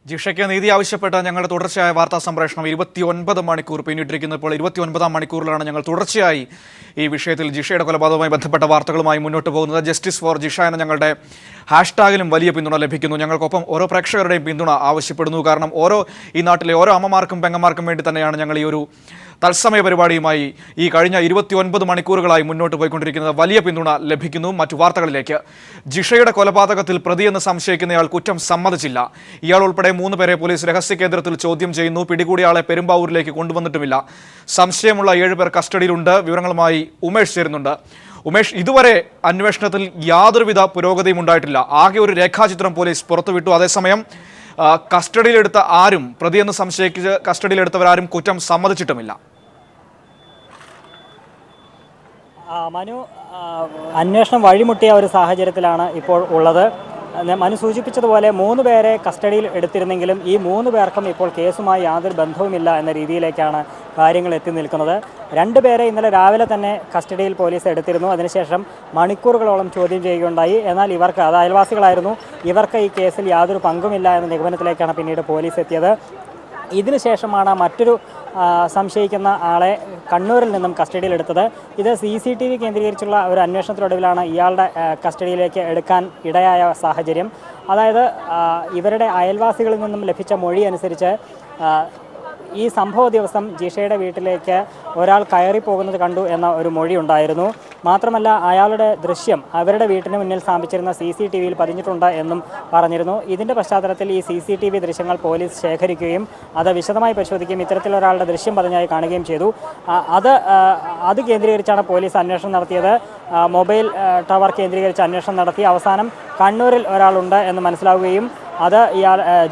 ജിഷയ്ക്ക് നീതി ആവശ്യപ്പെട്ട ഞങ്ങളുടെ തുടർച്ചയായ വാർത്താ സംപ്രേഷണം 29 മണിക്കൂർ പിന്നിട്ടിരിക്കുന്നപ്പോൾ 29ാം മണിക്കൂറിലാണ് ഞങ്ങൾ തുടർച്ചയായി ഈ വിഷയത്തിൽ ജിഷയുടെ കൊലപാതകവുമായി ബന്ധപ്പെട്ട വാർത്തകളുമായി മുന്നോട്ട് പോകുന്നത്. ജസ്റ്റിസ് ഫോർ ജിഷ എന്ന ഞങ്ങളുടെ ഹാഷ്ടാഗിലും വലിയ പിന്തുണ ലഭിക്കുന്നു. ഞങ്ങൾക്കൊപ്പം ഓരോ പ്രേക്ഷകരുടെയും പിന്തുണ ആവശ്യപ്പെടുന്നു. കാരണം ഈ നാട്ടിലെ ഓരോ അമ്മമാർക്കും പെങ്ങന്മാർക്കും വേണ്ടി തന്നെയാണ് ഞങ്ങൾ ഈ ഒരു തത്സമയ പരിപാടിയുമായി ഈ കഴിഞ്ഞ 29 മണിക്കൂറുകളായി മുന്നോട്ട് പോയിക്കൊണ്ടിരിക്കുന്നത്. വലിയ പിന്തുണ ലഭിക്കുന്നു. മറ്റു വാർത്തകളിലേക്ക്. ജിഷയുടെ കൊലപാതകത്തിൽ പ്രതിയെന്ന് സംശയിക്കുന്നയാൾ കുറ്റം സമ്മതിച്ചില്ല. ഇയാൾ ഉൾപ്പെടെ 3 പേരെ പോലീസ് രഹസ്യ കേന്ദ്രത്തിൽ ചോദ്യം ചെയ്യുന്നു. പിടികൂടിയ ആളെ പെരുമ്പാവൂരിലേക്ക് കൊണ്ടുവന്നിട്ടുമില്ല. സംശയമുള്ള 7 പേർ കസ്റ്റഡിയിലുണ്ട്. വിവരങ്ങളുമായി ഉമേഷ് ചേരുന്നുണ്ട്. ഉമേഷ്, ഇതുവരെ അന്വേഷണത്തിൽ യാതൊരുവിധ പുരോഗതിയും ഉണ്ടായിട്ടില്ല. ആകെ ഒരു രേഖാചിത്രം പോലീസ് പുറത്തുവിട്ടു. അതേസമയം കസ്റ്റഡിയിലെടുത്ത ആരും, പ്രതിയെന്ന് സംശയിച്ച് കസ്റ്റഡിയിലെടുത്തവരാരും കുറ്റം സമ്മതിച്ചിട്ടുമില്ല. മനു, അന്വേഷണം വഴിമുട്ടിയ ഒരു സാഹചര്യത്തിലാണ് ഇപ്പോൾ ഉള്ളത്. മനു സൂചിപ്പിച്ചതുപോലെ 3 പേരെ കസ്റ്റഡിയിൽ എടുത്തിരുന്നെങ്കിലും ഈ 3 പേർക്കും ഇപ്പോൾ കേസുമായി യാതൊരു ബന്ധവുമില്ല എന്ന രീതിയിലേക്കാണ് കാര്യങ്ങൾ എത്തി നിൽക്കുന്നത്. 2 പേരെ ഇന്നലെ രാവിലെ തന്നെ കസ്റ്റഡിയിൽ പോലീസ് എടുത്തിരുന്നു. അതിനുശേഷം മണിക്കൂറുകളോളം ചോദ്യം ചെയ്യുകയുണ്ടായി. എന്നാൽ ഇവർക്ക്, അത് അയൽവാസികളായിരുന്നു, ഇവർക്ക് ഈ കേസിൽ യാതൊരു പങ്കുമില്ല എന്ന നിഗമനത്തിലേക്കാണ് പിന്നീട് പോലീസ് എത്തിയത്. ഇതിനുശേഷമാണ് മറ്റൊരു സംശയിക്കുന്ന ആളെ കണ്ണൂരിൽ നിന്നും കസ്റ്റഡിയിലെടുത്തത്. ഇത് CCTV കേന്ദ്രീകരിച്ചുള്ള ഒരു അന്വേഷണത്തിനൊടുവിലാണ് ഇയാളുടെ കസ്റ്റഡിയിലേക്ക് എടുക്കാൻ ഇടയായ സാഹചര്യം. അതായത് ഇവരുടെ അയൽവാസികളിൽ നിന്നും ലഭിച്ച മൊഴി അനുസരിച്ച് ഈ സംഭവ ദിവസം ജിഷയുടെ വീട്ടിലേക്ക് ഒരാൾ കയറി പോകുന്നത് കണ്ടു എന്ന ഒരു മൊഴി ഉണ്ടായിരുന്നു. മാത്രമല്ല അയാളുടെ ദൃശ്യം അവരുടെ വീട്ടിന് മുന്നിൽ സ്ഥാപിച്ചിരുന്ന CCTVയിൽ പതിഞ്ഞിട്ടുണ്ട് എന്നും പറഞ്ഞിരുന്നു. ഇതിൻ്റെ പശ്ചാത്തലത്തിൽ ഈ CCTV ദൃശ്യങ്ങൾ പോലീസ് ശേഖരിക്കുകയും അത് വിശദമായി പരിശോധിക്കുകയും ഇത്തരത്തിലൊരാളുടെ ദൃശ്യം പതിഞ്ഞായി കാണുകയും ചെയ്തു. അത് കേന്ദ്രീകരിച്ചാണ് പോലീസ് അന്വേഷണം നടത്തിയത്. മൊബൈൽ ടവർ കേന്ദ്രീകരിച്ച് അന്വേഷണം നടത്തി അവസാനം കണ്ണൂരിൽ ഒരാളുണ്ട് എന്ന് മനസ്സിലാവുകയും അത്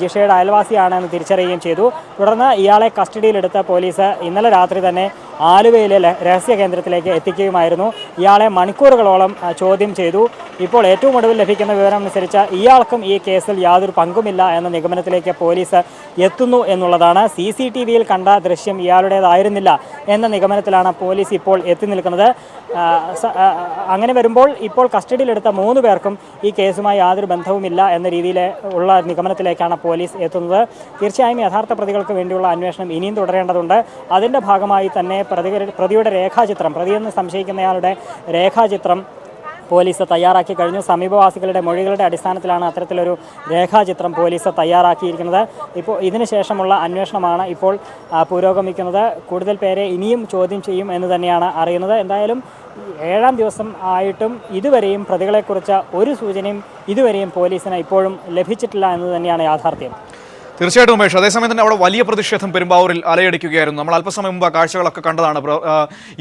ജിഷയുടെ അയൽവാസിയാണെന്ന് തിരിച്ചറിയുകയും ചെയ്തു. തുടർന്ന് ഇയാളെ കസ്റ്റഡിയിലെടുത്ത പോലീസ് ഇന്നലെ രാത്രി തന്നെ ആലുവയിലെ രഹസ്യ കേന്ദ്രത്തിലേക്ക് എത്തിക്കുകയുമായിരുന്നു. ഇയാളെ മണിക്കൂറുകളോളം ചോദ്യം ചെയ്തു. ഇപ്പോൾ ഏറ്റവും ഒടുവിൽ ലഭിക്കുന്ന വിവരം അനുസരിച്ച് ഇയാൾക്കും ഈ കേസിൽ യാതൊരു പങ്കുമില്ല എന്ന നിഗമനത്തിലേക്ക് പോലീസ് എത്തുന്നു എന്നുള്ളതാണ്. CCTVയിൽ കണ്ട ദൃശ്യം ഇയാളുടേതായിരുന്നില്ല എന്ന നിഗമനത്തിലാണ് പോലീസ് ഇപ്പോൾ എത്തി നിൽക്കുന്നത്. അങ്ങനെ വരുമ്പോൾ ഇപ്പോൾ കസ്റ്റഡിയിലെടുത്ത 3 പേർക്കും ഈ കേസുമായി യാതൊരു ബന്ധവുമില്ല എന്ന രീതിയിൽ ഉള്ള നിഗമനത്തിലേക്കാണ് പോലീസ് എത്തുന്നത്. തീർച്ചയായും യഥാർത്ഥ പ്രതികൾക്ക് വേണ്ടിയുള്ള അന്വേഷണം ഇനിയും തുടരേണ്ടതുണ്ട്. അതിൻ്റെ ഭാഗമായി തന്നെ പ്രതിയുടെ രേഖാചിത്രം, പ്രതിയെന്ന് സംശയിക്കുന്നയാളുടെ രേഖാചിത്രം പോലീസ് തയ്യാറാക്കി കഴിഞ്ഞു. സമീപവാസികളുടെ മൊഴികളുടെ അടിസ്ഥാനത്തിലാണ് അത്തരത്തിലൊരു രേഖാചിത്രം പോലീസ് തയ്യാറാക്കിയിരിക്കുന്നത്. ഇപ്പോൾ ഇതിന് ശേഷമുള്ള അന്വേഷണമാണ് ഇപ്പോൾ പുരോഗമിക്കുന്നത്. കൂടുതൽ പേരെ ഇനിയും ചോദ്യം ചെയ്യും എന്ന് തന്നെയാണ് അറിയുന്നത്. എന്തായാലും 7ാം ദിവസം ആയിട്ടും ഇതുവരെയും പ്രതികളെക്കുറിച്ച് ഒരു സൂചനയും ഇതുവരെയും പോലീസിന് ഇപ്പോഴും ലഭിച്ചിട്ടില്ല എന്ന് തന്നെയാണ് യാഥാർത്ഥ്യം. തീർച്ചയായിട്ടും ഉമേഷ്, അതേസമയം തന്നെ അവിടെ വലിയ പ്രതിഷേധം പെരുമ്പാവൂരിൽ അലയടിക്കുകയായിരുന്നു. നമ്മൾ അല്പസമയം മുമ്പ് കാഴ്ചകളൊക്കെ കണ്ടതാണ്.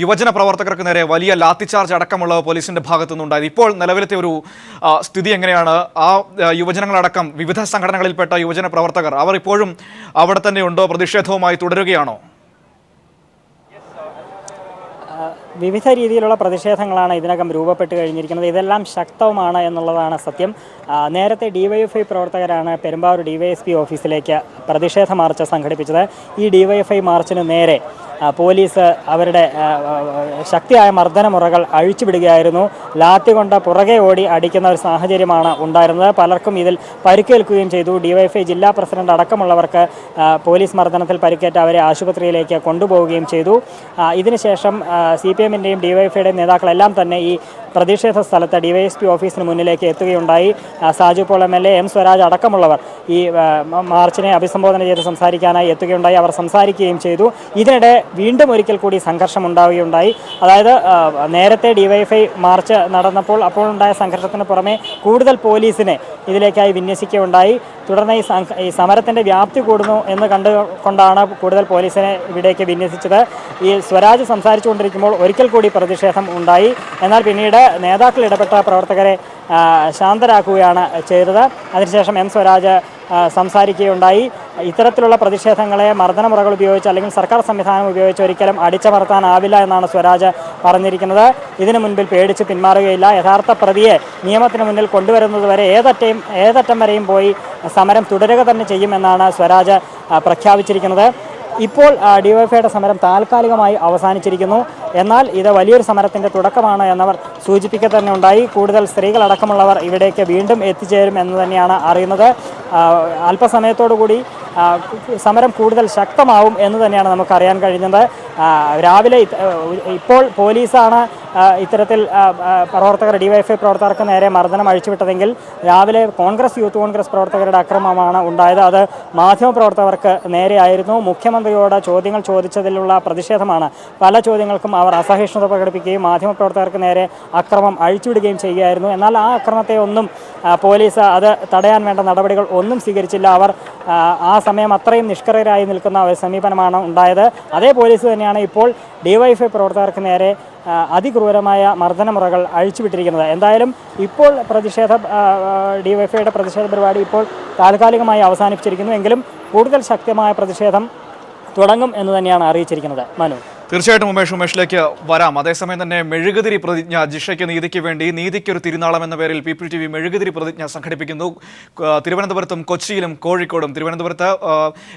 യുവജന പ്രവർത്തകർക്ക് നേരെ വലിയ ലാത്തിചാർജ് അടക്കമുള്ള പോലീസിന്റെ ഭാഗത്തു നിന്നുണ്ടായത്. ഇപ്പോൾ നിലവിലത്തെ ഒരു സ്ഥിതി എങ്ങനെയാണ്? ആ യുവജനങ്ങളടക്കം വിവിധ സംഘടനകളിൽപ്പെട്ട യുവജന പ്രവർത്തകർ അവർ ഇപ്പോഴും അവിടെ തന്നെ ഉണ്ടോ? പ്രതിഷേധവുമായി തുടരുകയാണോ? വിവിധ രീതിയിലുള്ള പ്രതിഷേധങ്ങളാണ് ഇതിനകം രൂപപ്പെട്ട് കഴിഞ്ഞിരിക്കുന്നത്. ഇതെല്ലാം ശക്തവുമാണ് എന്നുള്ളതാണ് സത്യം. നേരത്തെ DYFI പ്രവർത്തകരാണ് പെരുമ്പാവൂർ DYSP ഓഫീസിലേക്ക് പ്രതിഷേധ മാർച്ച് സംഘടിപ്പിച്ചത്. ഈ DYFI മാർച്ചിന് നേരെ പോലീസ് അവരുടെ ശക്തിയായ മർദ്ദനമുറകൾ അഴിച്ചുവിടുകയായിരുന്നു. ലാത്തി കൊണ്ട് പുറകെ ഓടി അടിക്കുന്ന ഒരു സാഹചര്യമാണ് ഉണ്ടായിരുന്നത്. പലർക്കും ഇതിൽ പരിക്കേൽക്കുകയും ചെയ്തു. DYFI ജില്ലാ പ്രസിഡന്റ് അടക്കമുള്ളവർക്ക് പോലീസ് മർദ്ദനത്തിൽ പരിക്കേറ്റ് അവരെ ആശുപത്രിയിലേക്ക് കൊണ്ടുപോവുകയും ചെയ്തു. ഇതിനുശേഷം CPMൻ്റെയും DYFIയുടെയും നേതാക്കളെല്ലാം തന്നെ ഈ പ്രതിഷേധ സ്ഥലത്ത് DYSP ഓഫീസിന് മുന്നിലേക്ക് എത്തുകയുണ്ടായി. സാജു പോൾ MLA, M സ്വരാജ് അടക്കമുള്ളവർ ഈ മാർച്ചിനെ അഭിസംബോധന ചെയ്ത് സംസാരിക്കാനായി എത്തുകയുണ്ടായി. അവർ സംസാരിക്കുകയും ചെയ്തു. ഇതിനിടെ വീണ്ടും ഒരിക്കൽ കൂടി സംഘർഷം ഉണ്ടാവുകയുണ്ടായി. അതായത് നേരത്തെ DYFI മാർച്ച് നടന്നപ്പോൾ അപ്പോഴുണ്ടായ സംഘർഷത്തിന് പുറമെ കൂടുതൽ പോലീസിനെ ഇതിലേക്കായി വിന്യസിക്കുകയുണ്ടായി. തുടർന്ന് ഈ സമരത്തിൻ്റെ വ്യാപ്തി കൂടുന്നു എന്ന് കണ്ടുകൊണ്ടാണ് കൂടുതൽ പോലീസിനെ ഇവിടേക്ക് വിന്യസിച്ചത്. ഈ സ്വരാജ് സംസാരിച്ചുകൊണ്ടിരിക്കുമ്പോൾ ഒരിക്കൽ കൂടി പ്രതിഷേധം ഉണ്ടായി. എന്നാൽ പിന്നീട് നേതാക്കൾ ഇടപെട്ട പ്രവർത്തകരെ ശാന്തരാക്കുകയാണ് ചെയ്തത്. അതിനുശേഷം M സ്വരാജ് സംസാരിക്കുകയുണ്ടായി. ഇത്തരത്തിലുള്ള പ്രതിഷേധങ്ങളെ മർദ്ദനമുറകൾ ഉപയോഗിച്ച് അല്ലെങ്കിൽ സർക്കാർ സംവിധാനം ഉപയോഗിച്ച് ഒരിക്കലും അടിച്ചമർത്താനാവില്ല എന്നാണ് സ്വരാജ് പറഞ്ഞിരിക്കുന്നത്. ഇതിനു മുൻപിൽ പേടിച്ച് പിന്മാറുകയില്ല. യഥാർത്ഥ പ്രതിയെ നിയമത്തിന് മുന്നിൽ കൊണ്ടുവരുന്നതുവരെ ഏതറ്റം വരെയും പോയി സമരം തുടരുക തന്നെ ചെയ്യുമെന്നാണ് സ്വരാജ് പ്രഖ്യാപിച്ചിരിക്കുന്നത്. ഇപ്പോൾ ഡിവൈഎഫ്ഐയുടെ സമരം താൽക്കാലികമായി അവസാനിച്ചിരിക്കുന്നു. എന്നാൽ ഇത് വലിയൊരു സമരത്തിൻ്റെ തുടക്കമാണ് എന്നവർ സൂചിപ്പിക്കുക തന്നെ ഉണ്ടായി. കൂടുതൽ സ്ത്രീകളടക്കമുള്ളവർ ഇവിടേക്ക് വീണ്ടും എത്തിച്ചേരും എന്ന് തന്നെയാണ് അറിയുന്നത്. അല്പസമയത്തോടു കൂടി സമരം കൂടുതൽ ശക്തമാവും എന്ന് തന്നെയാണ് നമുക്കറിയാൻ കഴിയുന്നത്. രാവിലെ ഇപ്പോൾ പോലീസാണ് ഇത്തരത്തിൽ പ്രവർത്തകർ ഡിവൈഎഫ്ഐ പ്രവർത്തകർക്ക് നേരെ മർദ്ദനം അഴിച്ചുവിട്ടതെങ്കിൽ രാവിലെ യൂത്ത് കോൺഗ്രസ് പ്രവർത്തകരുടെ അക്രമമാണ് ഉണ്ടായത്. അത് മാധ്യമപ്രവർത്തകർക്ക് നേരെയായിരുന്നു. മുഖ്യമന്ത്രിയോട് ചോദ്യങ്ങൾ ചോദിച്ചതിലുള്ള പ്രതിഷേധമാണ്. പല ചോദ്യങ്ങൾക്കും അവർ അസഹിഷ്ണുത പ്രകടിപ്പിക്കുകയും മാധ്യമപ്രവർത്തകർക്ക് നേരെ അക്രമം അഴിച്ചുവിടുകയും ചെയ്യുകയായിരുന്നു. എന്നാൽ ആ അക്രമത്തെ ഒന്നും പോലീസ് അത് തടയാൻ വേണ്ട നടപടികൾ ഒന്നും സ്വീകരിച്ചില്ല. അവർ ആ സമയം അത്രയും നിഷ്ക്രിയരായി നിൽക്കുന്ന ഒരു സമീപനമാണ് ഉണ്ടായത്. അതേ പോലീസ് തന്നെയാണ് ഇപ്പോൾ ഡിവൈഎഫ്ഐ പ്രവർത്തകർക്ക് നേരെ അതിക്രൂരമായ മർദ്ദനമുറകൾ അഴിച്ചുവിട്ടിരിക്കുന്നത്. എന്തായാലും ഇപ്പോൾ ഡിവൈഎഫ്ഐയുടെ പ്രതിഷേധ പരിപാടി ഇപ്പോൾ താൽക്കാലികമായി അവസാനിപ്പിച്ചിരിക്കുന്നു. എങ്കിലും കൂടുതൽ ശക്തമായ പ്രതിഷേധം തുടങ്ങും എന്ന് തന്നെയാണ് അറിയിച്ചിരിക്കുന്നത്. മനു, തീർച്ചയായിട്ടും ഉമേഷിലേക്ക് വരാം. അതേസമയം തന്നെ മെഴുകുതിരി പ്രതിജ്ഞ, ജിഷയ്ക്ക് നീതിക്ക് വേണ്ടി നീതിക്കൊരു തിരുനാളം എന്ന പേരിൽ പീപ്പിൾ TV മെഴുകുതിരി പ്രതിജ്ഞ സംഘടിപ്പിക്കുന്നു. തിരുവനന്തപുരത്തും കൊച്ചിയിലും കോഴിക്കോടും. തിരുവനന്തപുരത്ത്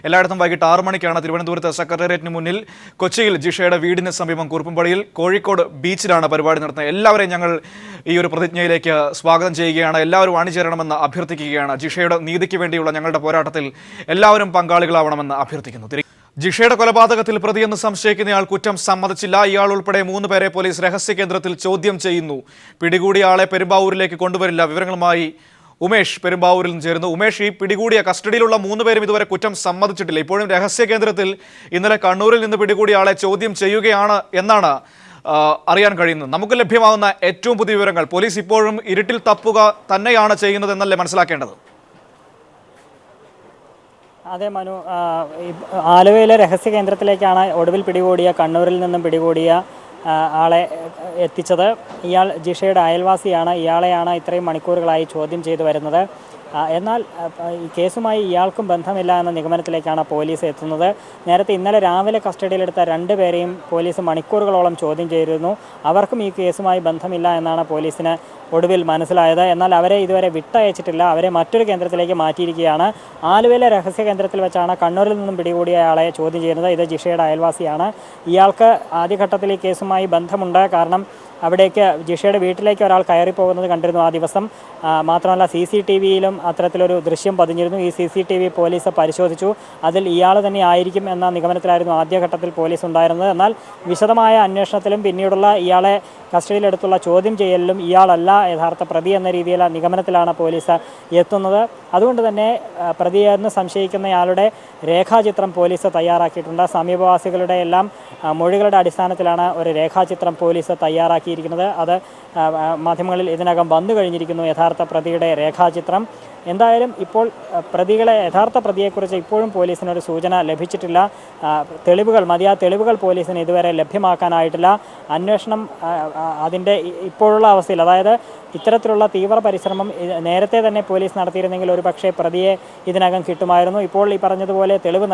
എല്ലായിടത്തും വൈകിട്ട് 6 മണിക്കാണ് തിരുവനന്തപുരത്ത് സെക്രട്ടേറിയറ്റിന് മുന്നിൽ, കൊച്ചിയിൽ ജിഷയുടെ വീടിന് സമീപം കുറുപ്പുംപടിയിൽ, കോഴിക്കോട് ബീച്ചിലാണ് പരിപാടി നടത്തുന്നത്. എല്ലാവരെയും ഞങ്ങൾ ഈ ഒരു പ്രതിജ്ഞയിലേക്ക് സ്വാഗതം ചെയ്യുകയാണ്. എല്ലാവരും അണിചേരണമെന്ന് അഭ്യർത്ഥിക്കുകയാണ്. ജിഷയുടെ നീതിക്ക് വേണ്ടിയുള്ള ഞങ്ങളുടെ പോരാട്ടത്തിൽ എല്ലാവരും പങ്കാളികളാവണമെന്ന് അഭ്യർത്ഥിക്കുന്നു. ജിഷയുടെ കൊലപാതകത്തിൽ പ്രതിയെന്ന് സംശയിക്കുന്നയാൾ കുറ്റം സമ്മതിച്ചില്ല. ഇയാൾ ഉൾപ്പെടെ 3 പേരെ പോലീസ് രഹസ്യ കേന്ദ്രത്തിൽ ചോദ്യം ചെയ്യുന്നു. പിടികൂടിയ ആളെ പെരുമ്പാവൂരിലേക്ക് കൊണ്ടുവരില്ല. വിവരങ്ങളുമായി ഉമേഷ് പെരുമ്പാവൂരിൽ നിന്ന് ചേരുന്നു. ഉമേഷ്, ഈ പിടികൂടിയ കസ്റ്റഡിയിലുള്ള 3 പേരും ഇതുവരെ കുറ്റം സമ്മതിച്ചിട്ടില്ല. ഇപ്പോഴും രഹസ്യ കേന്ദ്രത്തിൽ ഇന്നലെ കണ്ണൂരിൽ നിന്ന് പിടികൂടിയ ആളെ ചോദ്യം ചെയ്യുകയാണ് എന്നാണ് അറിയാൻ കഴിയുന്നത്. നമുക്ക് ലഭ്യമാകുന്ന ഏറ്റവും പുതിയ വിവരങ്ങൾ, പോലീസ് ഇപ്പോഴും ഇരുട്ടിൽ തപ്പുക തന്നെയാണ് ചെയ്യുന്നത് എന്നല്ലേ മനസ്സിലാക്കേണ്ടത്? അതെ മനു, ആലുവയിലെ രഹസ്യ കേന്ദ്രത്തിലേക്കാണ് ഒടുവിൽ പിടികൂടിയ, കണ്ണൂരിൽ നിന്നും പിടികൂടിയ ആളെ എത്തിച്ചത്. ഇയാൾ ജിഷയുടെ അയൽവാസിയാണ്. ഇയാളെയാണ് ഇത്രയും മണിക്കൂറുകളായി ചോദ്യം ചെയ്തു വരുന്നത്. എന്നാൽ ഈ കേസുമായി ഇയാൾക്കും ബന്ധമില്ല എന്ന നിഗമനത്തിലേക്കാണ് പോലീസ് എത്തുന്നത്. നേരത്തെ ഇന്നലെ രാവിലെ കസ്റ്റഡിയിലെടുത്ത 2 പേരെയും പോലീസ് മണിക്കൂറുകളോളം ചോദ്യം ചെയ്തിരുന്നു. അവർക്കും ഈ കേസുമായി ബന്ധമില്ല എന്നാണ് പോലീസിന് ഒടുവിൽ മനസ്സിലായത്. എന്നാൽ അവരെ ഇതുവരെ വിട്ടയച്ചിട്ടില്ല. അവരെ മറ്റൊരു കേന്ദ്രത്തിലേക്ക് മാറ്റിയിരിക്കുകയാണ്. ആലുവയിലെ രഹസ്യ കേന്ദ്രത്തിൽ വെച്ചാണ് കണ്ണൂരിൽ നിന്നും പിടികൂടിയ ആളെ ചോദ്യം ചെയ്യുന്നത്. ഇത് ജിഷയുടെ അയൽവാസിയാണ്. ഇയാൾക്ക് ആദ്യഘട്ടത്തിൽ ഈ കേസുമായി ബന്ധമുണ്ട്. കാരണം അവിടേക്ക് ജിഷയുടെ വീട്ടിലേക്ക് ഒരാൾ കയറിപ്പോകുന്നത് കണ്ടിരുന്നു ആ ദിവസം. മാത്രമല്ല CCTVയിലും അത്തരത്തിലൊരു ദൃശ്യം പതിഞ്ഞിരുന്നു. ഈ CCTV പോലീസ് പരിശോധിച്ചു. അതിൽ ഇയാൾ തന്നെ ആയിരിക്കും എന്ന നിഗമനത്തിലായിരുന്നു ആദ്യഘട്ടത്തിൽ പോലീസ് ഉണ്ടായിരുന്നത്. എന്നാൽ വിശദമായ അന്വേഷണത്തിലും പിന്നീടുള്ള ഇയാളെ കസ്റ്റഡിയിലെടുത്തുള്ള ചോദ്യം ചെയ്യലിലും ഇയാളല്ല യഥാർത്ഥ പ്രതി എന്ന രീതിയിലുള്ള നിഗമനത്തിലാണ് പോലീസ് എത്തുന്നത്. അതുകൊണ്ട് തന്നെ പ്രതിയെന്ന് സംശയിക്കുന്നയാളുടെ രേഖാചിത്രം പോലീസ് തയ്യാറാക്കിയിട്ടുണ്ട്. സമീപവാസികളുടെ എല്ലാം മൊഴികളുടെ അടിസ്ഥാനത്തിലാണ് ഒരു രേഖാചിത്രം പോലീസ് തയ്യാറാക്കിയിരിക്കുന്നത്. അത് മാധ്യമങ്ങളിൽ ഇതിനകം വന്നു കഴിഞ്ഞിരിക്കുന്നു, യഥാർത്ഥ പ്രതിയുടെ രേഖാചിത്രം. എന്തായാലും ഇപ്പോൾ യഥാർത്ഥ പ്രതിയെക്കുറിച്ച് ഇപ്പോഴും പോലീസിനൊരു സൂചന ലഭിച്ചിട്ടില്ല. മതിയായ തെളിവുകൾ പോലീസിന് ഇതുവരെ ലഭ്യമാക്കാനായിട്ടില്ല. അന്വേഷണം അതിൻ്റെ ഇപ്പോഴുള്ള അവസ്ഥയിൽ, അതായത് ഇത്തരത്തിലുള്ള തീവ്ര പരിശ്രമം നേരത്തെ തന്നെ പോലീസ് നടത്തിയിരുന്നെങ്കിൽ ഒരു പക്ഷേ പ്രതിയെ ഇതിനകം കിട്ടുമായിരുന്നു. ഇപ്പോൾ ഈ പറഞ്ഞതുപോലെ തെളിവ്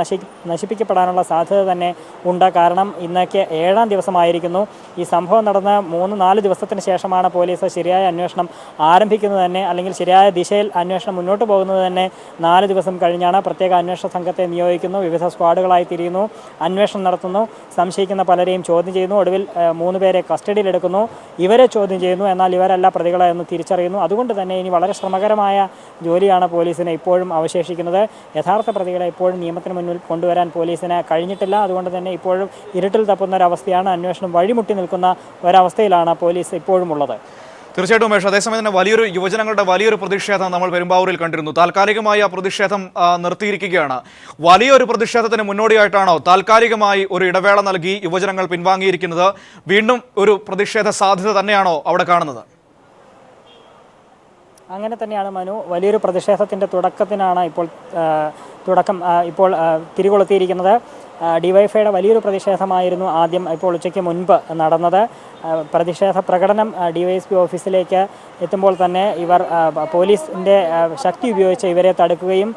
നശിപ്പിക്കപ്പെടാനുള്ള സാധ്യത തന്നെ ഉണ്ട്. കാരണം ഇന്നേക്ക് 7ാം ദിവസമായിരിക്കുന്നു. ഈ സംഭവം നടന്ന് 3-4 ദിവസത്തിന് ശേഷമാണ് പോലീസ് ശരിയായ അന്വേഷണം ആരംഭിക്കുന്നത് തന്നെ, അല്ലെങ്കിൽ ശരിയായ ദിശയിൽ അന്വേഷണം മുന്നോട്ട് പോകുന്നത് തന്നെ 4 ദിവസം കഴിഞ്ഞാണ്. പ്രത്യേക അന്വേഷണ സംഘത്തെ നിയോഗിക്കുന്നു, വിവിധ സ്ക്വാഡുകളായി തിരിയുന്നു, അന്വേഷണം നടത്തുന്നു, സംശയിക്കുന്ന പലരെയും ചോദ്യം ചെയ്യുന്നു, ഒടുവിൽ 3 പേരെ കസ്റ്റഡിയിലെടുക്കുന്നു, ഇവരെ ചോദ്യം ചെയ്യുന്നു. എന്നാൽ ഇവരല്ല പ്രതികളെ എന്ന് തിരിച്ചറിയുന്നു. അതുകൊണ്ട് തന്നെ ഇനി വളരെ ശ്രമകരമായ ജോലിയാണ് പോലീസിന് ഇപ്പോഴും അവശേഷിക്കുന്നത്. യഥാർത്ഥ പ്രതികളെ ഇപ്പോഴും നിയമത്തിന് മുന്നിൽ കൊണ്ടുവരാൻ പോലീസിന് കഴിഞ്ഞിട്ടില്ല. അതുകൊണ്ട് തന്നെ ഇപ്പോഴും ഇരുട്ടിൽ തപ്പുന്ന ഒരവസ്ഥയാണ്. അന്വേഷണം വഴിമുട്ടി നിൽക്കുന്ന ഒരവസ്ഥയിലാണ് പോലീസ് ഇപ്പോഴും ഉള്ളത്. തീർച്ചയായിട്ടും ഉമേഷ്, അതേസമയം തന്നെ യുവജനങ്ങളുടെ വലിയൊരു പ്രതിഷേധം നമ്മൾ പെരുമ്പാവൂരിൽ കണ്ടിരുന്നു. താൽക്കാലികമായി ആ പ്രതിഷേധം നിർത്തിയിരിക്കുകയാണ്. വലിയൊരു പ്രതിഷേധത്തിന് മുന്നോടിയായിട്ടാണോ താൽക്കാലികമായി ഒരു ഇടവേള നൽകി യുവജനങ്ങൾ പിൻവാങ്ങിയിരിക്കുന്നത്? വീണ്ടും ഒരു പ്രതിഷേധ സാധ്യത തന്നെയാണോ അവിടെ കാണുന്നത്? അങ്ങനെ തന്നെയാണ് മനു. വലിയൊരു പ്രതിഷേധത്തിൻ്റെ തുടക്കം ഇപ്പോൾ തിരികൊളുത്തിയിരിക്കുന്നത്. ഡിവൈഎഫ്ഐയുടെ വലിയൊരു പ്രതിഷേധമായിരുന്നു ആദ്യം, ഇപ്പോൾ ഉച്ചയ്ക്ക് മുൻപ് നടന്നത്. പ്രതിഷേധ പ്രകടനം DYSP ഓഫീസിലേക്ക് എത്തുമ്പോൾ തന്നെ ഇവർ പോലീസിൻ്റെ ശക്തി ഉപയോഗിച്ച് ഇവരെ തടുക്കുകയും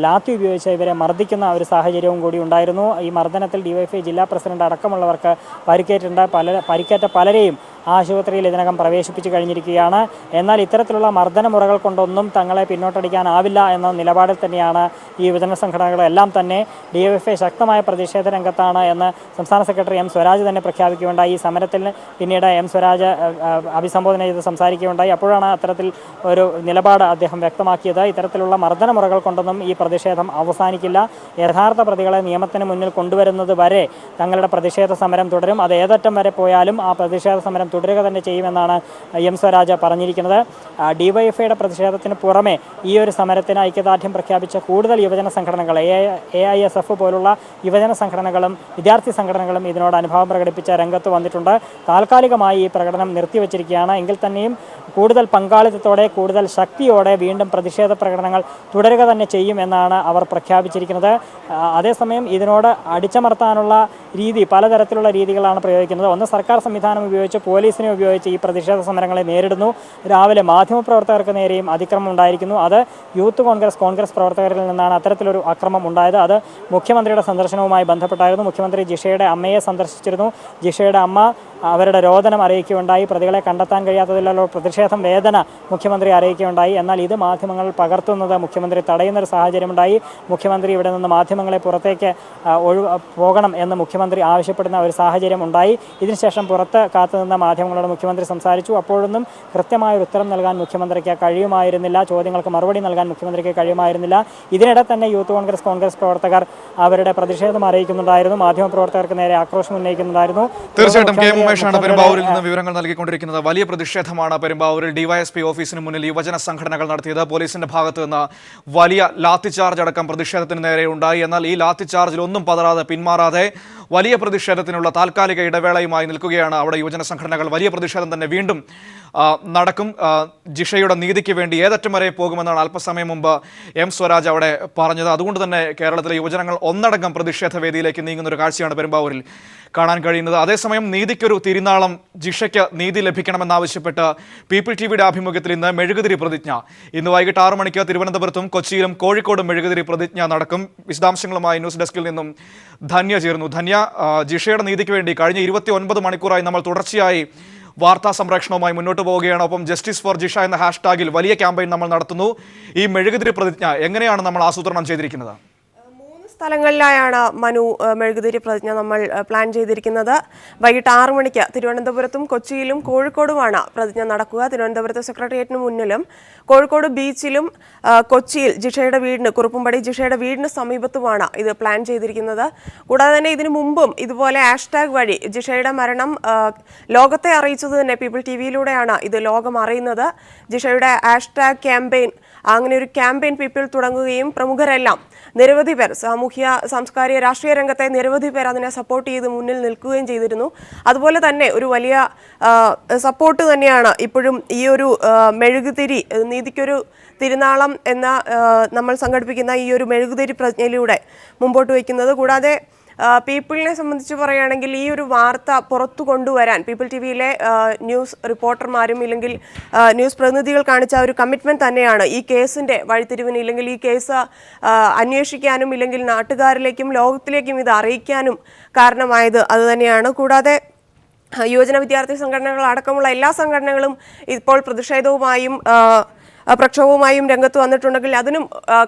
ലാത്തി ഉപയോഗിച്ച് ഇവരെ മർദ്ദിക്കുന്ന ഒരു സാഹചര്യവും കൂടി ഉണ്ടായിരുന്നു. ഈ മർദ്ദനത്തിൽ DYFI ജില്ലാ പ്രസിഡന്റ് അടക്കമുള്ളവർക്ക് പരിക്കേറ്റ പലരെയും ആശുപത്രിയിൽ ഇതിനകം പ്രവേശിപ്പിച്ചു കഴിഞ്ഞിരിക്കുകയാണ്. എന്നാൽ ഇത്തരത്തിലുള്ള മർദ്ദന മുറകൾ കൊണ്ടൊന്നും തങ്ങളെ പിന്നോട്ടടിക്കാനാവില്ല എന്ന നിലപാടിൽ തന്നെയാണ് ഈ യുവജന സംഘടനകളെല്ലാം തന്നെ. DYFI ശക്തമായ പ്രതിഷേധ രംഗത്താണ് എന്ന് സംസ്ഥാന സെക്രട്ടറി M. സ്വരാജ് തന്നെ പ്രഖ്യാപിക്കുകയുണ്ടായി. ഈ സമരത്തിൽ പിന്നീട് M. സ്വരാജ് അഭിസംബോധന ചെയ്ത് സംസാരിക്കുകയുണ്ടായി. അപ്പോഴാണ് അത്തരത്തിൽ ഒരു നിലപാട് അദ്ദേഹം വ്യക്തമാക്കിയത്. ഇത്തരത്തിലുള്ള മർദ്ദന മുറകൾ കൊണ്ടൊന്നും ഈ പ്രതിഷേധം അവസാനിക്കില്ല. യഥാർത്ഥ പ്രതികളെ നിയമത്തിന് മുന്നിൽ കൊണ്ടുവരുന്നത് വരെ തങ്ങളുടെ പ്രതിഷേധ സമരം തുടരും. അത് ഏതറ്റം വരെ പോയാലും ആ പ്രതിഷേധ സമരം തുടരുക തന്നെ ചെയ്യുമെന്നാണ് M. സ്വരാജ് പറഞ്ഞിരിക്കുന്നത്. DYFIയുടെ പ്രതിഷേധത്തിന് പുറമെ ഈ ഒരു സമരത്തിന് ഐക്യദാർഢ്യം പ്രഖ്യാപിച്ച കൂടുതൽ യുവജന സംഘടനകൾ AISF പോലുള്ള യുവജന സംഘടനകളും വിദ്യാർത്ഥി സംഘടനകളും ഇതിനോട് അനുഭാവം പ്രകടിപ്പിച്ച രംഗത്ത് വന്നിട്ടുണ്ട്. താൽക്കാലികമായി ഈ പ്രകടനം നിർത്തിവച്ചിരിക്കുകയാണ്. എങ്കിൽ തന്നെയും കൂടുതൽ പങ്കാളിത്തത്തോടെ കൂടുതൽ ശക്തിയോടെ വീണ്ടും പ്രതിഷേധ പ്രകടനങ്ങൾ തുടരുക തന്നെ ചെയ്യുമെന്നാണ് അവർ പ്രഖ്യാപിച്ചിരിക്കുന്നത്. അതേസമയം ഇതിനോട് അടിച്ചമർത്താനുള്ള രീതി പലതരത്തിലുള്ള രീതികളാണ് പ്രയോഗിക്കുന്നത്. ഒന്ന്, സർക്കാർ സംവിധാനം ഉപയോഗിച്ച് പോലീസിനെ ഉപയോഗിച്ച് ഈ പ്രതിഷേധ സമരങ്ങളെ നേരിടുന്നു. രാവിലെ മാധ്യമപ്രവർത്തകർക്ക് നേരെയും അതിക്രമം ഉണ്ടായിരിക്കുന്നു. അത് യൂത്ത് കോൺഗ്രസ് പ്രവർത്തകരിൽ നിന്നാണ് അത്തരത്തിലൊരു അക്രമം ഉണ്ടായത്. അത് മുഖ്യമന്ത്രിയുടെ സന്ദർശനവുമായി ബന്ധപ്പെട്ടായിരുന്നു. മുഖ്യമന്ത്രി ജിഷയുടെ അമ്മയെ സന്ദർശിച്ചിരുന്നു. ജിഷയുടെ അമ്മ അവരുടെ രോദനം അറിയിക്കുകയുണ്ടായി. പ്രതികളെ കണ്ടെത്താൻ കഴിയാത്തതിലുള്ള പ്രതിഷേധം വേദന മുഖ്യമന്ത്രി അറിയിക്കുകയുണ്ടായി. എന്നാൽ ഇത് മാധ്യമങ്ങൾ പകർത്തുന്നത് മുഖ്യമന്ത്രി തടയുന്നൊരു സാഹചര്യമുണ്ടായി. മുഖ്യമന്ത്രി ഇവിടെ നിന്ന് മാധ്യമങ്ങളെ പുറത്തേക്ക് പോകണം എന്ന് മുഖ്യമന്ത്രി ആവശ്യപ്പെടുന്ന ഒരു സാഹചര്യം ഉണ്ടായി. ഇതിനുശേഷം പുറത്ത് കാത്തുനിന്ന മാധ്യമങ്ങളോട് മുഖ്യമന്ത്രി സംസാരിച്ചു. അപ്പോഴൊന്നും കൃത്യമായ ഉത്തരം നൽകാൻ മുഖ്യമന്ത്രിക്ക് കഴിയുമായിരുന്നില്ല. ചോദ്യങ്ങൾക്ക് മറുപടി നൽകാൻ മുഖ്യമന്ത്രിക്ക് കഴിയുമായിരുന്നില്ല. ഇതിനിടെ തന്നെ യൂത്ത് കോൺഗ്രസ് പ്രവർത്തകർ അവരുടെ പ്രതിഷേധം അറിയിക്കുന്നുണ്ടായിരുന്നു. മാധ്യമപ്രവർത്തകർക്ക് നേരെ ആക്രോശം ഉന്നയിക്കുന്നുണ്ടായിരുന്നു. തീർച്ചയായിട്ടും ഉമേഷാണ് പെരുമ്പാവൂരിൽ നിന്ന് വിവരങ്ങൾ നൽകിക്കൊണ്ടിരിക്കുന്നത്. വലിയ പ്രതിഷേധമാണ് പെരുമ്പാവൂരിൽ DYSP ഓഫീസിന് മുന്നിൽ യുവജന സംഘടനകൾ നടത്തിയത്. പോലീസിന്റെ ഭാഗത്ത് നിന്ന് വലിയ ലാത്തിചാർജ് അടക്കം പ്രതിഷേധത്തിന് നേരെ ഉണ്ടായി. എന്നാൽ ഈ ലാത്തിചാർജിൽ ഒന്നും പതറാതെ പിന്മാറാതെ വലിയ പ്രതിഷേധത്തിനുള്ള താൽക്കാലിക ഇടവേളയുമായി നിൽക്കുകയാണ് അവിടെ യുവജന സംഘടനകൾ. വലിയ പ്രതിഷേധം തന്നെ വീണ്ടും നടക്കും. ജിഷയുടെ നീതിക്ക് വേണ്ടി ഏതറ്റം വരെ പോകുമെന്നാണ് അല്പസമയം മുമ്പ് M. സ്വരാജ് അവിടെ പറഞ്ഞത്. അതുകൊണ്ട് തന്നെ കേരളത്തിലെ യുവജനങ്ങൾ ഒന്നടങ്കം പ്രതിഷേധ വേദിയിലേക്ക് നീങ്ങുന്ന ഒരു കാഴ്ചയാണ് പെരുമ്പാവൂരിൽ കാണാൻ കഴിയുന്നത്. അതേസമയം നീതിക്കൊരു തിരുനാളം, ജിഷയ്ക്ക് നീതി ലഭിക്കണമെന്നാവശ്യപ്പെട്ട് പീപ്പിൾ TVയുടെ ആഭിമുഖ്യത്തിൽ ഇന്ന് മെഴുകുതിരി പ്രതിജ്ഞ. ഇന്ന് വൈകിട്ട് 6 മണിക്ക് തിരുവനന്തപുരത്തും കൊച്ചിയിലും കോഴിക്കോടും മെഴുകുതിരി പ്രതിജ്ഞ നടക്കും. വിശദാംശങ്ങളുമായി ന്യൂസ് ഡെസ്കിൽ നിന്നും ധന്യ ചേർന്നു. ധന്യ, ജിഷയുടെ നീതിക്ക് വേണ്ടി കഴിഞ്ഞ 29 മണിക്കൂറായി നമ്മൾ തുടർച്ചയായി വാർത്താ സംപ്രേഷണവുമായി മുന്നോട്ട് പോവുകയാണ്. ഒപ്പം ജസ്റ്റിസ് ഫോർ ജിഷ എന്ന ഹാഷ്ടാഗിൽ വലിയ ക്യാമ്പയിൻ നമ്മൾ നടത്തുന്നു. ഈ മെഴുകുതിരി പ്രതിജ്ഞ എങ്ങനെയാണ് നമ്മൾ ആസൂത്രണം ചെയ്തിരിക്കുന്നത്? സ്ഥലങ്ങളിലായാണ് മനു മെഴുകുതിരി പ്രതിജ്ഞ നമ്മൾ പ്ലാൻ ചെയ്തിരിക്കുന്നത്. വൈകിട്ട് 6 മണിക്ക് തിരുവനന്തപുരത്തും കൊച്ചിയിലും കോഴിക്കോടുമാണ് പ്രതിജ്ഞ നടക്കുക. തിരുവനന്തപുരത്ത് സെക്രട്ടേറിയറ്റിന് മുന്നിലും കോഴിക്കോട് ബീച്ചിലും കൊച്ചിയിൽ ജിഷയുടെ വീടിന് കുറുപ്പുംപടി ജിഷയുടെ വീടിന് സമീപത്തുമാണ് ഇത് പ്ലാൻ ചെയ്തിരിക്കുന്നത്. കൂടാതെ തന്നെ ഇതിനു മുമ്പും ഇതുപോലെ ഹാഷ്ടാഗ് വഴി ജിഷയുടെ മരണം ലോകത്തെ അറിയിച്ചത് തന്നെ പീപ്പിൾ TVയിലൂടെയാണ് ഇത് ലോകം അറിയുന്നത്. ജിഷയുടെ ഹാഷ്ടാഗ് ക്യാമ്പയിൻ, അങ്ങനെ ഒരു ക്യാമ്പയിൻ പീപ്പിൾ തുടങ്ങുകയും പ്രമുഖരെല്ലാം നിരവധി പേർ സാംസ്കാരിക രാഷ്ട്രീയ രംഗത്തെ നിരവധി പേർ അതിനെ സപ്പോർട്ട് ചെയ്ത് മുന്നിൽ നിൽക്കുകയും ചെയ്തിരുന്നു. അതുപോലെ തന്നെ ഒരു വലിയ സപ്പോർട്ട് തന്നെയാണ് ഇപ്പോഴും ഈ ഒരു മെഴുകുതിരി നീതിക്കൊരു തിരുനാളം എന്ന നമ്മൾ സംഘടിപ്പിക്കുന്ന ഈ ഒരു മെഴുകുതിരി പ്രതിജ്ഞയിലൂടെ മുമ്പോട്ട് വയ്ക്കുന്നത്. കൂടാതെ പീപ്പിളിനെ സംബന്ധിച്ച് പറയുകയാണെങ്കിൽ ഈ ഒരു വാർത്ത പുറത്തു കൊണ്ടുവരാൻ പീപ്പിൾ TVയിലെ ന്യൂസ് റിപ്പോർട്ടർമാരും ഇല്ലെങ്കിൽ ന്യൂസ് പ്രതിനിധികൾ കാണിച്ച ഒരു കമ്മിറ്റ്മെൻറ്റ് തന്നെയാണ് ഈ കേസിൻ്റെ വഴിത്തിരിവിന്, ഇല്ലെങ്കിൽ ഈ കേസ് അന്വേഷിക്കാനും ഇല്ലെങ്കിൽ നാട്ടുകാരിലേക്കും ലോകത്തിലേക്കും ഇത് അറിയിക്കാനും കാരണമായത് അതുതന്നെയാണ്. കൂടാതെ യുവജന വിദ്യാർത്ഥി സംഘടനകൾ അടക്കമുള്ള എല്ലാ സംഘടനകളും ഇപ്പോൾ പ്രതിഷേധവുമായും പ്രക്ഷോഭവുമായും രംഗത്ത് വന്നിട്ടുണ്ടെങ്കിൽ അതിനും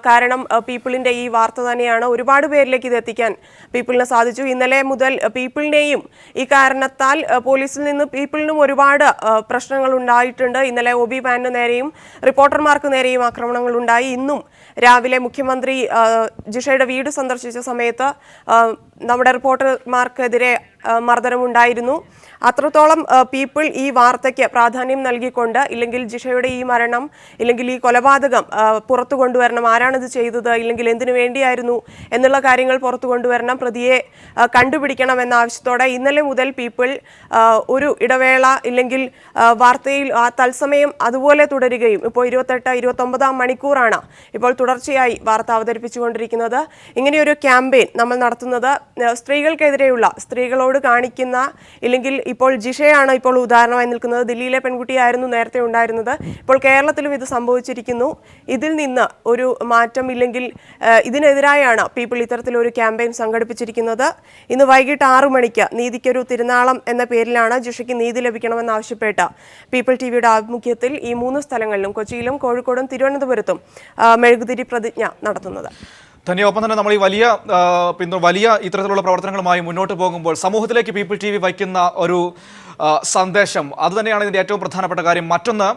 കാരണം പീപ്പിളിൻ്റെ ഈ വാർത്ത തന്നെയാണ്. ഒരുപാട് പേരിലേക്ക് ഇത് എത്തിക്കാൻ പീപ്പിളിന് സാധിച്ചു. ഇന്നലെ മുതൽ പീപ്പിളിനെയും ഈ കാരണത്താൽ പോലീസിൽ നിന്ന് പീപ്പിളിനും ഒരുപാട് പ്രശ്നങ്ങൾ ഉണ്ടായിട്ടുണ്ട്. ഇന്നലെ OB ബാനിന് നേരെയും റിപ്പോർട്ടർമാർക്ക് നേരെയും ആക്രമണങ്ങൾ ഉണ്ടായി. ഇന്നും രാവിലെ മുഖ്യമന്ത്രി ജിഷയുടെ വീട് സന്ദർശിച്ച സമയത്ത് നമ്മുടെ റിപ്പോർട്ടർമാർക്കെതിരെ മർദ്ദനമുണ്ടായിരുന്നു. അത്രത്തോളം പീപ്പിൾ ഈ വാർത്തയ്ക്ക് പ്രാധാന്യം നൽകിക്കൊണ്ട് ഇല്ലെങ്കിൽ ജിഷയുടെ ഈ മരണം ഇല്ലെങ്കിൽ ഈ കൊലപാതകം പുറത്തു കൊണ്ടുവരണം, ആരാണിത് ചെയ്തത് ഇല്ലെങ്കിൽ എന്തിനു വേണ്ടിയായിരുന്നു എന്നുള്ള കാര്യങ്ങൾ പുറത്തു കൊണ്ടുവരണം, പ്രതിയെ കണ്ടുപിടിക്കണം എന്ന ആവശ്യത്തോടെ ഇന്നലെ മുതൽ പീപ്പിൾ ഒരു ഇടവേള ഇല്ലെങ്കിൽ വാർത്തയിൽ തത്സമയം അതുപോലെ തുടരുകയും ഇപ്പോൾ 28-29 മണിക്കൂറാണ് ഇപ്പോൾ തുടർച്ചയായി വാർത്ത അവതരിപ്പിച്ചുകൊണ്ടിരിക്കുന്നത്. ഇങ്ങനെയൊരു ക്യാമ്പയിൻ നമ്മൾ നടത്തുന്നത് സ്ത്രീകൾക്കെതിരെയുള്ള സ്ത്രീകളോട് കുഞ്ഞിനോട് കാണിക്കുന്ന, ഇല്ലെങ്കിൽ ഇപ്പോൾ ജിഷയാണ് ഇപ്പോൾ ഉദാഹരണമായി നിൽക്കുന്നത്. ദില്ലിയിലെ പെൺകുട്ടിയായിരുന്നു നേരത്തെ ഉണ്ടായിരുന്നത്, ഇപ്പോൾ കേരളത്തിലും ഇത് സംഭവിച്ചിരിക്കുന്നു. ഇതിൽ നിന്ന് ഒരു മാറ്റം ഇല്ലെങ്കിൽ ഇതിനെതിരായാണ് പീപ്പിൾ ഇത്തരത്തിലൊരു ക്യാമ്പയിൻ സംഘടിപ്പിച്ചിരിക്കുന്നത്. ഇന്ന് വൈകിട്ട് 6 മണിക്ക് നീതിക്കൊരു തിരുനാളം എന്ന പേരിലാണ് ജിഷയ്ക്ക് നീതി ലഭിക്കണമെന്നാവശ്യപ്പെട്ട് പീപ്പിൾ ടിവിയുടെ ആഭിമുഖ്യത്തിൽ ഈ 3 സ്ഥലങ്ങളിലും, കൊച്ചിയിലും കോഴിക്കോടും തിരുവനന്തപുരത്തും മെഴുകുതിരി പ്രതിജ്ഞ നടത്തുന്നത്. ഒപ്പം തന്നെ നമ്മൾ ഈ വലിയ ഇത്തരത്തിലുള്ള പ്രവർത്തനങ്ങളുമായി മുന്നോട്ട് പോകുമ്പോൾ സമൂഹത്തിലേക്ക് പീപ്പിൾ ടി വി വയ്ക്കുന്ന ഒരു സന്ദേശം അത് തന്നെയാണ് ഇതിൻ്റെ ഏറ്റവും പ്രധാനപ്പെട്ട കാര്യം. മറ്റൊന്ന്,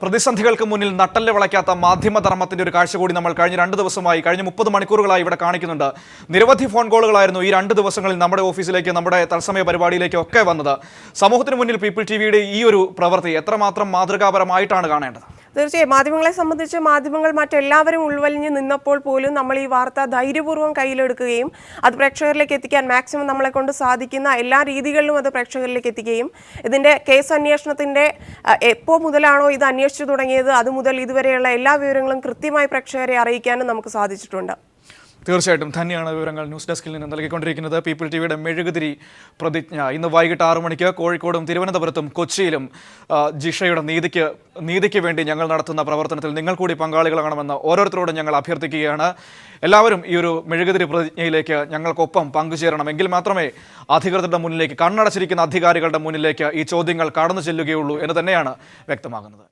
പ്രതിസന്ധികൾക്ക് മുന്നിൽ നട്ടല് വിളയ്ക്കാത്ത മാധ്യമധർമ്മത്തിൻ്റെ ഒരു കാഴ്ച കൂടി നമ്മൾ കഴിഞ്ഞ 2 ദിവസമായി, കഴിഞ്ഞ 30 മണിക്കൂറുകളായി ഇവിടെ കാണിക്കുന്നുണ്ട്. നിരവധി ഫോൺ കോളുകളായിരുന്നു ഈ 2 ദിവസങ്ങളിൽ നമ്മുടെ ഓഫീസിലേക്ക്, നമ്മുടെ തത്സമയ പരിപാടിയിലേക്ക് ഒക്കെ വന്നത്. സമൂഹത്തിന് മുന്നിൽ പീപ്പിൾ ടി വിയുടെ ഈ ഒരു പ്രവൃത്തി എത്രമാത്രം മാതൃകാപരമായിട്ടാണ് കാണേണ്ടത്? തീർച്ചയായും മാധ്യമങ്ങളെ സംബന്ധിച്ച് മാധ്യമങ്ങൾ മറ്റെല്ലാവരും ഉൾവലിഞ്ഞ് നിന്നപ്പോൾ പോലും നമ്മൾ ഈ വാർത്ത ധൈര്യപൂർവ്വം കയ്യിലെടുക്കുകയും അത് പ്രേക്ഷകരിലേക്ക് എത്തിക്കാൻ മാക്സിമം നമ്മളെ കൊണ്ട് സാധിക്കുന്ന എല്ലാ രീതികളിലും അത് പ്രേക്ഷകരിലേക്ക് എത്തിക്കുകയും ഇതിൻ്റെ കേസ് അന്വേഷണത്തിൻ്റെ എപ്പോൾ മുതലാണോ ഇത് അന്വേഷിച്ചു തുടങ്ങിയത് അതുമുതൽ ഇതുവരെയുള്ള എല്ലാ വിവരങ്ങളും കൃത്യമായി പ്രേക്ഷകരെ അറിയിക്കാനും നമുക്ക് സാധിച്ചിട്ടുണ്ട്. തീർച്ചയായിട്ടും തന്നെയാണ് വിവരങ്ങൾ ന്യൂസ് ഡെസ്കിൽ നിന്ന് നൽകിക്കൊണ്ടിരിക്കുന്നത്. പീപ്പിൾ ടിവിയുടെ മെഴുകുതിരി പ്രതിജ്ഞ ഇന്ന് വൈകിട്ട് 6 മണിക്ക് കോഴിക്കോടും തിരുവനന്തപുരത്തും കൊച്ചിയിലും ജിഷയുടെ നീതിക്ക് വേണ്ടി ഞങ്ങൾ നടത്തുന്ന പ്രവർത്തനത്തിൽ നിങ്ങൾ കൂടി പങ്കാളികളാകണമെന്ന് ഓരോരുത്തരോടും ഞങ്ങൾ അഭ്യർത്ഥിക്കുകയാണ്. എല്ലാവരും ഈ ഒരു മെഴുകുതിരി പ്രതിജ്ഞയിലേക്ക് ഞങ്ങൾക്കൊപ്പം പങ്കുചേരണം. എങ്കിൽ മാത്രമേ അധികൃതരുടെ മുന്നിലേക്ക്, കണ്ണടച്ചിരിക്കുന്ന അധികാരികളുടെ മുന്നിലേക്ക് ഈ ചോദ്യങ്ങൾ കടന്നു ചെല്ലുകയുള്ളൂ എന്ന് തന്നെയാണ് വ്യക്തമാകുന്നത്.